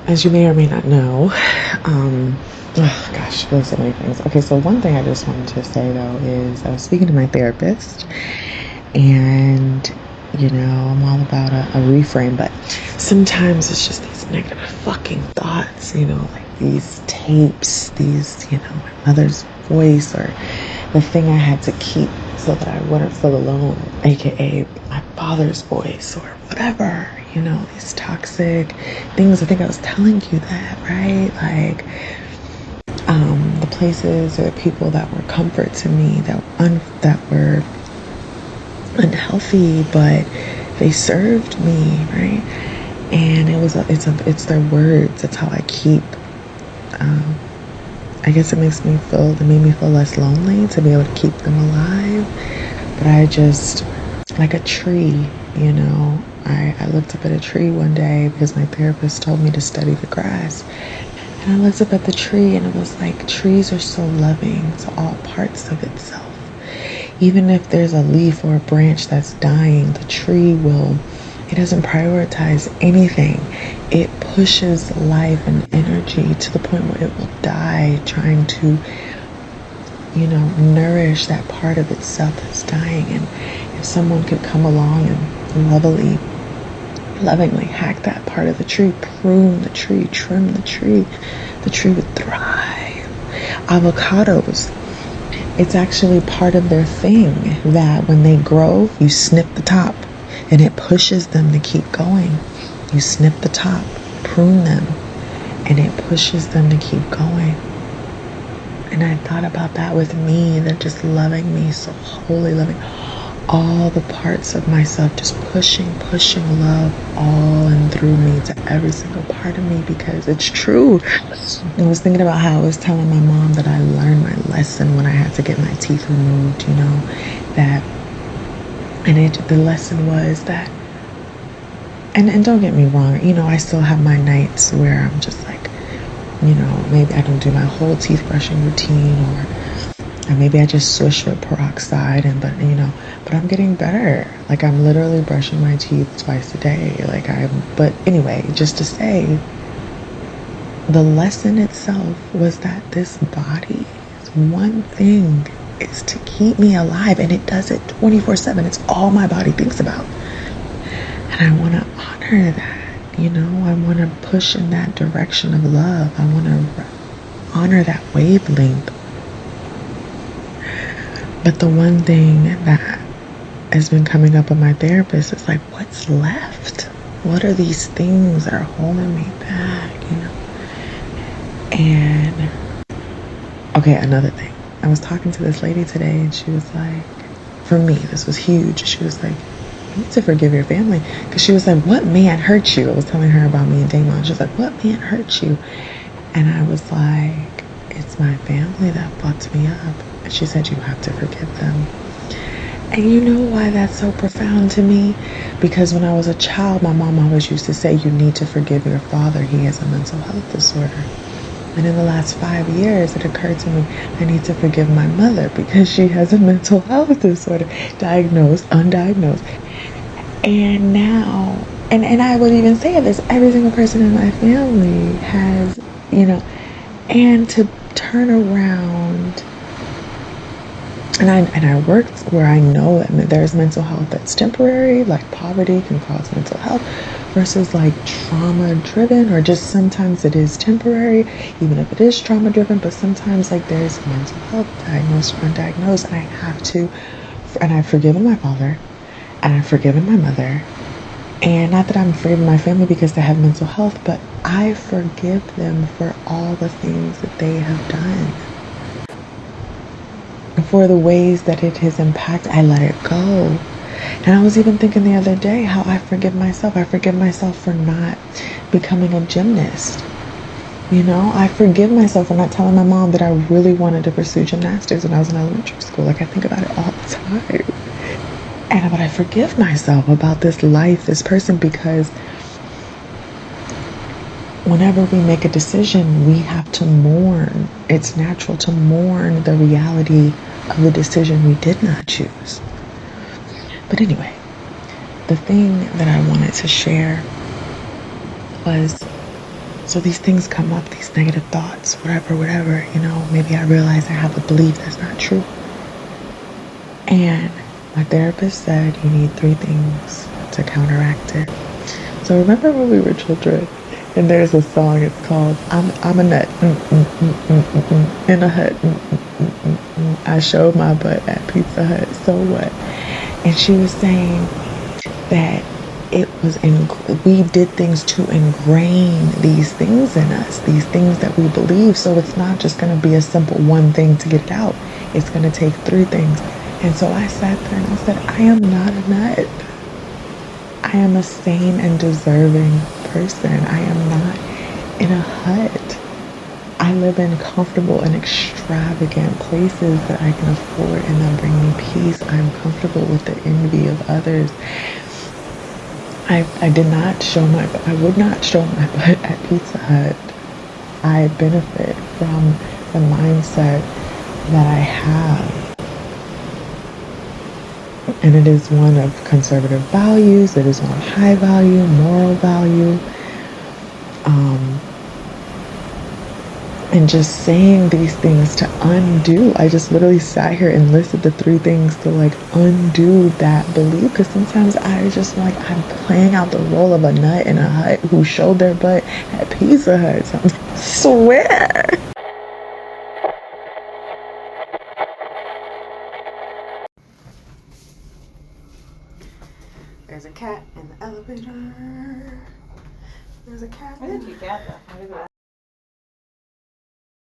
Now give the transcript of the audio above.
as you may or may not know, oh gosh, there's so many things. Okay, so one thing I just wanted to say though is I was speaking to my therapist, and I'm all about a reframe, but sometimes it's just these negative fucking thoughts, like these tapes, these, my mother's voice, or the thing I had to keep so that I wouldn't feel alone, aka my father's voice, or whatever, these toxic things. I think I was telling you that, right? Like, the places or the people that were comfort to me, that were unhealthy, but they served me, right? And it's their words. It's how I keep. I guess it made me feel less lonely to be able to keep them alive. But I just, like a tree, I looked up at a tree one day because my therapist told me to study the grass. And I looked up at the tree and it was like, trees are so loving to all parts of itself. Even if there's a leaf or a branch that's dying, the tree it doesn't prioritize anything. It pushes life and energy to the point where it will die trying to, nourish that part of itself that's dying. And if someone could come along and lovingly hack that part of the tree, prune the tree, trim the tree would thrive. Avocados, it's actually part of their thing that when they grow, you snip the top and it pushes them to keep going. You snip the top, prune them, and it pushes them to keep going. And I thought about that with me, they're just loving me, so wholly loving all the parts of myself, just pushing love all and through me to every single part of me, because it's true. I was thinking about how I was telling my mom that I learned my lesson when I had to get my teeth removed, the lesson was that, and don't get me wrong, I still have my nights where I'm just like, maybe I don't do my whole teeth brushing routine, or maybe I just swish with peroxide, but I'm getting better. Like, I'm literally brushing my teeth twice a day. But anyway, just to say, the lesson itself was that this body is one thing, is to keep me alive, and it does it 24/7. It's all my body thinks about. And I want to honor that, I want to push in that direction of love. I want to honor that wavelength. But the one thing that has been coming up with my therapist is like, what's left? What are these things that are holding me back, And, okay, another thing. I was talking to this lady today, and she was like, for me, this was huge. She was like, you need to forgive your family. Because she was like, what man hurt you? I was telling her about me and Damon. She was like, what man hurt you? And I was like, it's my family that fucked me up. And she said, you have to forgive them. And you know why that's so profound to me? Because when I was a child, my mom always used to say, you need to forgive your father. He has a mental health disorder. And in the last 5 years, it occurred to me, I need to forgive my mother because she has a mental health disorder, diagnosed, undiagnosed. And now, and I would even say this, every single person in my family has, and to turn around, and I worked where I know that there's mental health that's temporary, like poverty can cause mental health, versus like trauma driven, or just sometimes it is temporary, even if it is trauma driven, but sometimes like there's mental health diagnosed or undiagnosed, and I've forgiven my father, and I've forgiven my mother, and not that I'm forgiving my family because they have mental health, but I forgive them for all the things that they have done. For the ways that it has impacted, I let it go. And I was even thinking the other day how I forgive myself. I forgive myself for not becoming a gymnast. I forgive myself for not telling my mom that I really wanted to pursue gymnastics when I was in elementary school. Like, I think about it all the time. But I forgive myself about this life, this person, because whenever we make a decision, we have to mourn. It's natural to mourn the reality of the decision we did not choose. But anyway, the thing that I wanted to share was So these things come up, these negative thoughts, whatever, you know, maybe I realize I have a belief that's not true. And my therapist said you need 3 things to counteract it. So remember when we were children, and there's a song, it's called I'm a nut, in a hut, I showed my butt at Pizza Hut, so what? And she was saying that we did things to ingrain these things in us, these things that we believe. So it's not just going to be a simple one thing to get it out. It's going to take 3 things. And so I sat there and I said, I am not a nut. I am a sane and deserving person. I am not in a hut. I live in comfortable and extravagant places that I can afford and that bring me peace. I'm comfortable with the envy of others. I would not show my butt at Pizza Hut. I benefit from the mindset that I have. And it is one of conservative values. It is one of high value, moral value. And just saying these things to undo. I just literally sat here and listed the 3 things to like undo that belief. Because sometimes I just like, I'm playing out the role of a nut in a hut who showed their butt at Pizza Hut. So I swear. There's a cat in the elevator. There's a cat. I think you got that.